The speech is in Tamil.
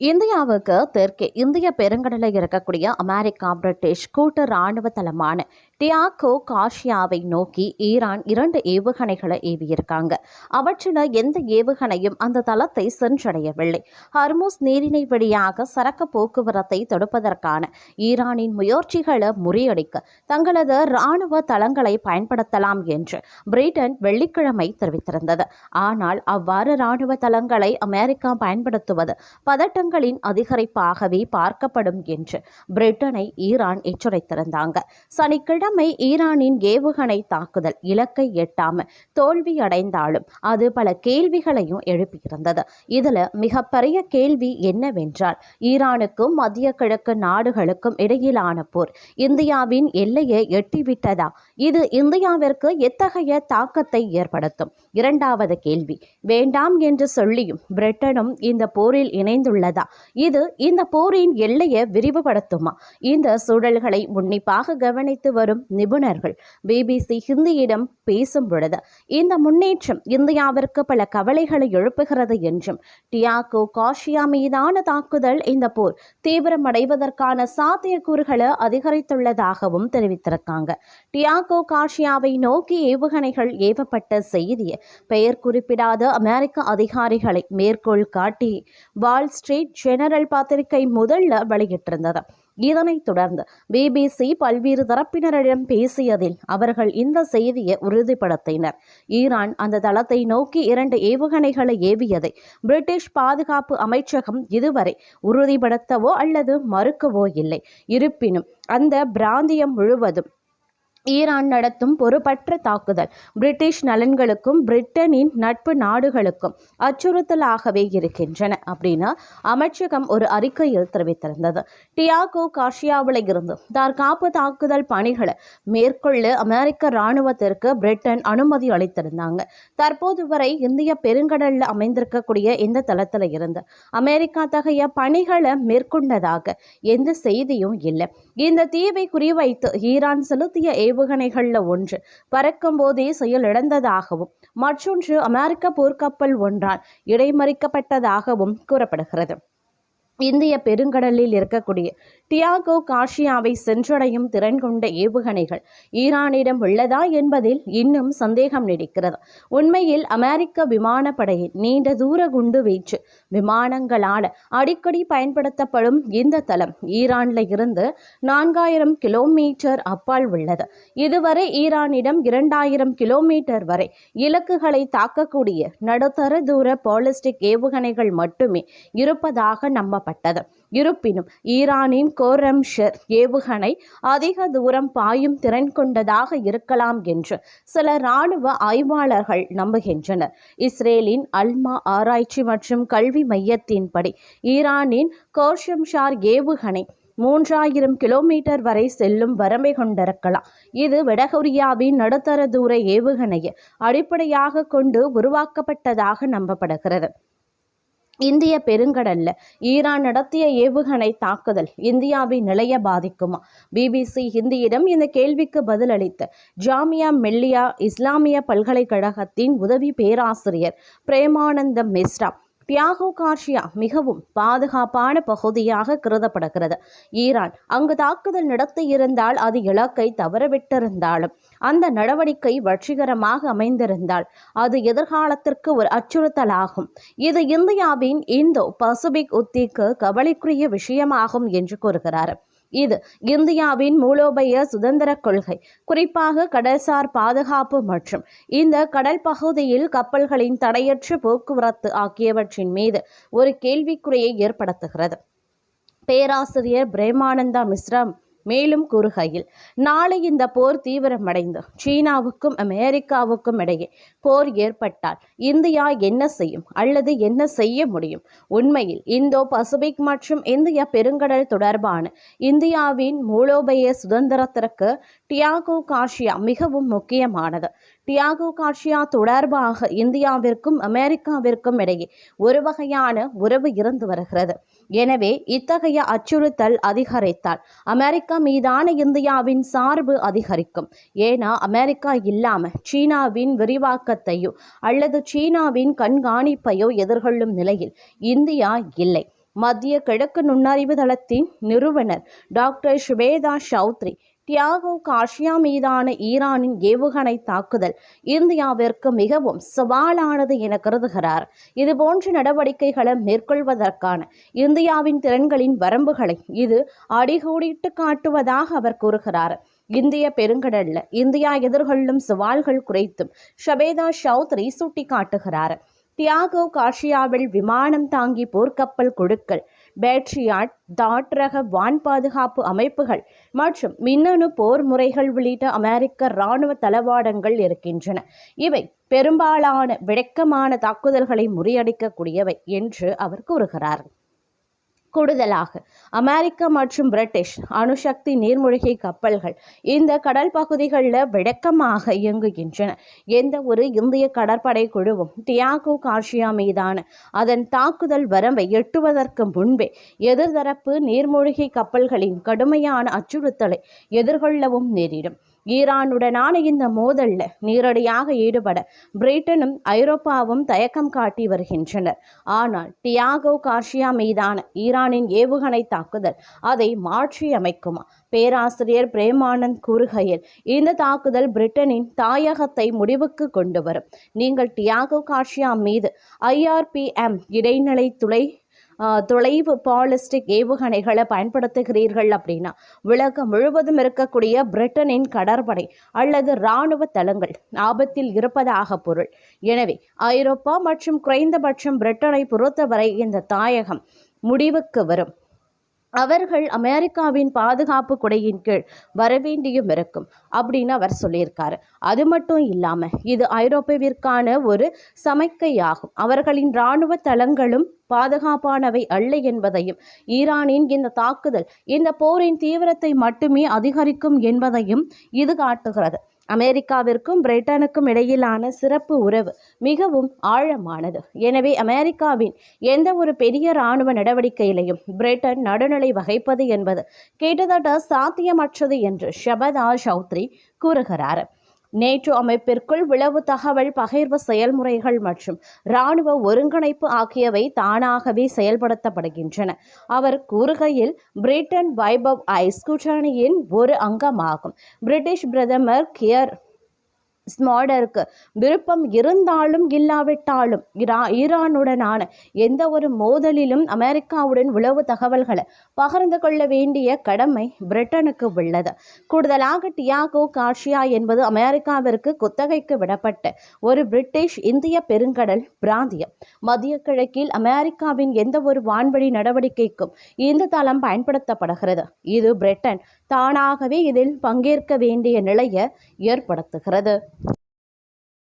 இந்தியாவுக்கு தெற்கே இந்திய பெருங்கடலில் இருக்கக்கூடிய அமெரிக்கா பிரிட்டிஷ் கூட்டு இராணுவ தளமான டியாகோ காஷியாவை நோக்கி ஈரான் 2 ஏவுகணைகளை ஏவியிருக்காங்க. அவற்றில் எந்த ஏவுகணையும் அந்த தளத்தை சென்றடையவில்லை. ஹர்முஸ் நீரிணை வழியாக சரக்கு போக்குவரத்தை தடுப்பதற்கான ஈரானின் முயற்சிகளை முறியடிக்க தங்களது இராணுவ தளங்களை பயன்படுத்தலாம் என்று பிரிட்டன் வெள்ளிக்கிழமை தெரிவித்திருந்தது. ஆனால் அவ்வாறு இராணுவ தளங்களை அமெரிக்கா பயன்படுத்துவது பதட்டங்களின் அதிகரிப்பாகவே பார்க்கப்படும் என்று பிரிட்டனை ஈரான் எச்சரித்திருந்தாங்க. சனிக்கிழமை ஈரானின் ஏவுகணை தாக்குதல் இலக்கை எட்டாமல் தோல்வியடைந்தாலும் அது பல கேள்விகளையும் எழுப்பியிருந்தது. இதுல மிகப்பெரிய கேள்வி என்னவென்றால், ஈரானுக்கும் மத்திய கிழக்கு நாடுகளுக்கும் இடையிலான போர் இந்தியாவின் எல்லையை எட்டிவிட்டதா? இது இந்தியாவிற்கு எத்தகைய தாக்கத்தை ஏற்படுத்தும்? இரண்டாவது கேள்வி, வேண்டாம் என்று சொல்லியும் பிரிட்டனும் இந்த போரில் இணைந்துள்ளதா? இது இந்த போரின் எல்லையை விரிவுபடுத்துமா? இந்த சூழல்களை உன்னிப்பாக கவனித்து வரும் நிபுணர்கள் பிபிசி ஹிந்தியிடம் பேசும் பொழுது இந்த முன்னேற்றம் இந்தியாவிற்கு பல கவலைகளை எழுப்புகிறது என்றும், டியாகோ காஷியா மீதான தாக்குதல் இந்த போர் தீவிரமடைவதற்கான சாத்தியக்கூறுகளை அதிகரித்துள்ளதாகவும் தெரிவித்திருக்காங்க. டியாகோ காஷியாவை நோக்கி ஏவுகணைகள் ஏவப்பட்ட செய்தியை பெயர் குறிப்பிடாத அமெரிக்க அதிகாரிகளை மேற்கோள் காட்டி வால் ஸ்ட்ரீட் ஜெனரல் பத்திரிகை முதல்ல வெளியிட்டிருந்தது. இதனைத் தொடர்ந்து பிபிசி பல்வேறு தரப்பினரிடம் பேசியதில் அவர்கள் இந்த செய்தியை உறுதிப்படுத்தினர். ஈரான் அந்த தளத்தை நோக்கி 2 ஏவுகணைகளை ஏவியதை பிரிட்டிஷ் பாதுகாப்பு அமைச்சகம் இதுவரை உறுதிப்படுத்தவோ அல்லது மறுக்கவோ இல்லை. இருப்பினும் அந்த பிராந்தியம் முழுவதும் ஈரான் நடத்தும் பொறுப்பற்ற தாக்குதல் பிரிட்டிஷ் நலன்களுக்கும் பிரிட்டனின் நட்பு நாடுகளுக்கும் அச்சுறுத்தலாகவே இருக்கின்றன அப்படின்னு அமைச்சகம் ஒரு அறிக்கையில் தெரிவித்திருந்தது. டியாகோ காஷியாவில் இருந்து தற்காப்பு தாக்குதல் பணிகளை மேற்கொள்ள அமெரிக்க இராணுவத்திற்கு பிரிட்டன் அனுமதி அளித்திருந்தாங்க. தற்போது வரை இந்திய பெருங்கடலில் அமைந்திருக்கக்கூடிய இந்த தளத்தில் இருந்து அமெரிக்கா தகைய பணிகளை மேற்கொண்டதாக எந்த செய்தியும் இல்லை. இந்த தீவை குறிவைத்து ஈரான் செலுத்திய ஏவுகணைகள்ல ஒன்று பறக்கும் போதே செயலிழந்ததாகவும் மற்றொன்று அமெரிக்க போர்க்கப்பல் ஒன்றால் இடைமறிக்கப்பட்டதாகவும் கூறப்படுகிறது. இந்திய பெருங்கடலில் இருக்கக்கூடிய டியாகோ காஷியாவை சென்றடையும் திறன் கொண்ட ஏவுகணைகள் ஈரானிடம் உள்ளதா என்பதில் இன்னும் சந்தேகம் நீடிக்கிறது. உண்மையில் அமெரிக்க விமானப்படையின் நீண்ட தூர குண்டு வீச்சு விமானங்களால் அடிக்கடி பயன்படுத்தப்படும் இந்த தளம் ஈரானில் இருந்து 4000 கிலோமீட்டர் அப்பால் உள்ளது. இதுவரை ஈரானிடம் 2000 கிலோமீட்டர் வரை இலக்குகளை தாக்கக்கூடிய நடுத்தர தூர பாலிஸ்டிக் ஏவுகணைகள் மட்டுமே இருப்பதாக நம்ப இருப்பினும் ஈரானின் கோரம்ஷர் ஏவுகணை அதிக தூரம் பாயும் திறன் கொண்டதாக இருக்கலாம் என்று சில இராணுவ ஆய்வாளர்கள் நம்புகின்றனர். இஸ்ரேலின் அல்மா ஆராய்ச்சி மற்றும் கல்வி மையத்தின்படி ஈரானின் கோர்ஷம்ஷார் ஏவுகணை 3000 கிலோமீட்டர் வரை செல்லும் வரம்பை கொண்டிருக்கலாம். இது வடகொரியாவின் நடுத்தர தூர ஏவுகணையை அடிப்படையாக கொண்டு உருவாக்கப்பட்டதாக நம்பப்படுகிறது. இந்திய பெருங்கடல்ல ஈரான் நடத்திய ஏவுகணை தாக்குதல் இந்தியாவின் நிலையை பாதிக்குமா? பிபிசி ஹிந்தியிடம் இந்த கேள்விக்கு பதிலளித்த ஜாமியா மில்லியா இஸ்லாமிய பல்கலைக்கழகத்தின் உதவி பேராசிரியர் பிரேமானந்தம் மிஸ்ரா, டியாகோ காஷியா மிகவும் பாதுகாப்பான பகுதியாக கருதப்படுகிறது. ஈரான் அங்கு தாக்குதல் நடத்தியிருந்தால் அது இலக்கை தவறவிட்டிருந்தாலும் அந்த நடவடிக்கை வெற்றிகரமாக அமைந்திருந்தால் அது எதிர்காலத்திற்கு ஒரு அச்சுறுத்தலாகும். இது இந்தியாவின் இந்தோ பசிபிக் உத்திக்கு கவலைக்குரிய விஷயமாகும் என்று கூறுகிறார். இது இந்தியாவின் மூலோபாய சுதந்திர கொள்கை, குறிப்பாக கடல்சார் பாதுகாப்பு மற்றும் இந்த கடல் பகுதியில் கப்பல்களின் தடையற்ற போக்குவரத்து ஆகியவற்றின் மீது ஒரு கேள்விக்குறியை ஏற்படுத்துகிறது. பேராசிரியர் பிரேமானந்தா மிஸ்ரா மேலும் கூறுகையில், நாளை இந்த போர் தீவிரமடைந்து சீனாவுக்கும் அமெரிக்காவுக்கும் இடையே போர் ஏற்பட்டால் இந்தியா என்ன செய்யும் அல்லது என்ன செய்ய முடியும்? உண்மையில் இந்தோ பசிபிக் மற்றும் இந்திய பெருங்கடல் தொடர்பான இந்தியாவின் மூலோபாய சுதந்திரத்திற்கு டியாகோ காஷியா மிகவும் முக்கியமானது. டியாகோ காஷியா தொடர்பாக இந்தியாவிற்கும் அமெரிக்காவிற்கும் இடையே ஒரு வகையான உறவு இருந்து வருகிறது. எனவே இத்தகைய அச்சுறுத்தல் அதிகரித்தால் அமெரிக்கா மீதான இந்தியாவின் சார்பு அதிகரிக்கும். ஏன்னா அமெரிக்கா இல்லாம சீனாவின் விரிவாக்கத்தையோ அல்லது சீனாவின் கண்காணிப்பையோ எதிர்கொள்ளும் நிலையில் இந்தியா இல்லை. மத்திய கிழக்கு நுண்ணறிவு தளத்தின் நிறுவனர் doctor Subeda Choudhury Diego Garcia மீதான ஈரானின் ஏவுகணை தாக்குதல் இந்தியாவிற்கு மிகவும் சவாலானது என கருதுகிறார். இதுபோன்ற நடவடிக்கைகளை மேற்கொள்வதற்கான இந்தியாவின் திறன்களின் வரம்புகளை இது அடிகோடிட்டு காட்டுவதாக அவர் கூறுகிறார். இந்திய பெருங்கடல்ல இந்தியா எதிர்கொள்ளும் சவால்கள் குறித்தும் ஷபேதா சௌத்ரி சுட்டிக்காட்டுகிறார். டியாகோ கார்சியாவில் விமானம் தாங்கி போர்க்கப்பல் குழுக்கள், பேட்ரியாட், தாட் ரக வான் பாதுகாப்பு அமைப்புகள் மற்றும் மின்னணு போர் முறைகள் உள்ளிட்ட அமெரிக்க இராணுவ தளவாடங்கள் இருக்கின்றன. இவை பெரும்பாலான விளக்கமான தாக்குதல்களை முறியடிக்கக்கூடியவை என்று அவர் கூறுகிறார். கூடுதலாக அமெரிக்க மற்றும் பிரிட்டிஷ் அணுசக்தி நீர்மூழ்கி கப்பல்கள் இந்த கடல் பகுதிகளில் விளக்கமாக இயங்குகின்றன. எந்த ஒரு இந்திய கடற்படை குழுவும் டியாகோ கார்சியா மீதான அதன் தாக்குதல் வரம்பை எட்டுவதற்கு முன்பே எதிர்தரப்பு நீர்மூழ்கி கப்பல்களின் கடுமையான அச்சுறுத்தலை எதிர்கொள்ளவும் நேரிடும். ஈரானுடனான இந்த மோதல்ல நேரடியாக ஈடுபட பிரிட்டனும் ஐரோப்பாவும் தயக்கம் காட்டி வருகின்றனர். ஆனால் டியாகோ கார்சியா மீதான ஈரானின் ஏவுகணை தாக்குதல் அதை மாற்றி அமைக்குமா? பேராசிரியர் பிரேமானந்த் கூறுகையில், இந்த தாக்குதல் பிரிட்டனின் தாயகத்தை முடிவுக்கு கொண்டு வரும். நீங்கள் டியாகோ கார்சியா மீது IRPM இடைநிலை தொலைவு பாலிஸ்டிக் ஏவுகணைகளை பயன்படுத்துகிறீர்கள் அப்படின்னா உலகம் முழுவதும் இருக்கக்கூடிய பிரிட்டனின் கடற்படை அல்லது இராணுவ தளங்கள் ஆபத்தில் இருப்பதாக பொருள். எனவே ஐரோப்பா மற்றும் குறைந்தபட்சம் பிரிட்டனை பொறுத்தவரை இந்த தாயகம் முடிவுக்கு வரும். அவர்கள் அமெரிக்காவின் பாதுகாப்பு கொடையின் கீழ் வரவேண்டியும் இருக்கும் அப்படின்னு அவர் சொல்லியிருக்காரு. அது மட்டும் இல்லாம இது ஐரோப்பாவிற்கான ஒரு சமிக்கையாகும். அவர்களின் இராணுவ தளங்களும் பாதுகாப்பானவை அல்ல என்பதையும், ஈரானின் இந்த தாக்குதல் இந்த போரின் தீவிரத்தை மட்டுமே அதிகரிக்கும் என்பதையும் இது காட்டுகிறது. அமெரிக்காவிற்கும் பிரிட்டனுக்கும் இடையிலான சிறப்பு உறவு மிகவும் ஆழமானது. எனவே அமெரிக்காவின் எந்த ஒரு பெரிய இராணுவ நடவடிக்கையிலையும் பிரிட்டன் நடுநிலை வகிப்பது என்பது கிட்டத்தட்ட சாத்தியமற்றது என்று ஷபதா சௌத்ரி கூறுகிறார். நேட்டோ அமைப்பிற்குள் உளவு தகவல் பகிர்வு செயல்முறைகள் மற்றும் இராணுவ ஒருங்கிணைப்பு ஆகியவை தானாகவே செயல்படுத்தப்படுகின்றன. அவர் கூறுகையில், பிரிட்டன் வைபவ் ஐஸ் கூட்டணியின் ஒரு அங்கமாகும். பிரிட்டிஷ் பிரதமர் கியர் ஸ்மார்டருக்கு விருப்பம் இருந்தாலும் இல்லாவிட்டாலும் ஈரானுடனான எந்த ஒரு மோதலிலும் அமெரிக்காவுடன் உளவு தகவல்களை பகிர்ந்து கொள்ள வேண்டிய கடமை பிரிட்டனுக்கு உள்ளது. கூடுதலாக டியாகோ கார்சியா என்பது அமெரிக்காவிற்கு குத்தகைக்கு விடப்பட்ட ஒரு பிரிட்டிஷ் இந்திய பெருங்கடல் பிராந்தியம். மத்திய கிழக்கில் அமெரிக்காவின் எந்த ஒரு வான்வழி நடவடிக்கைக்கும் இந்த தளம் பயன்படுத்தப்படுகிறது. இது பிரிட்டன் தானாகவே இதில் பங்கேற்க வேண்டிய நிலையை ஏற்படுத்துகிறது.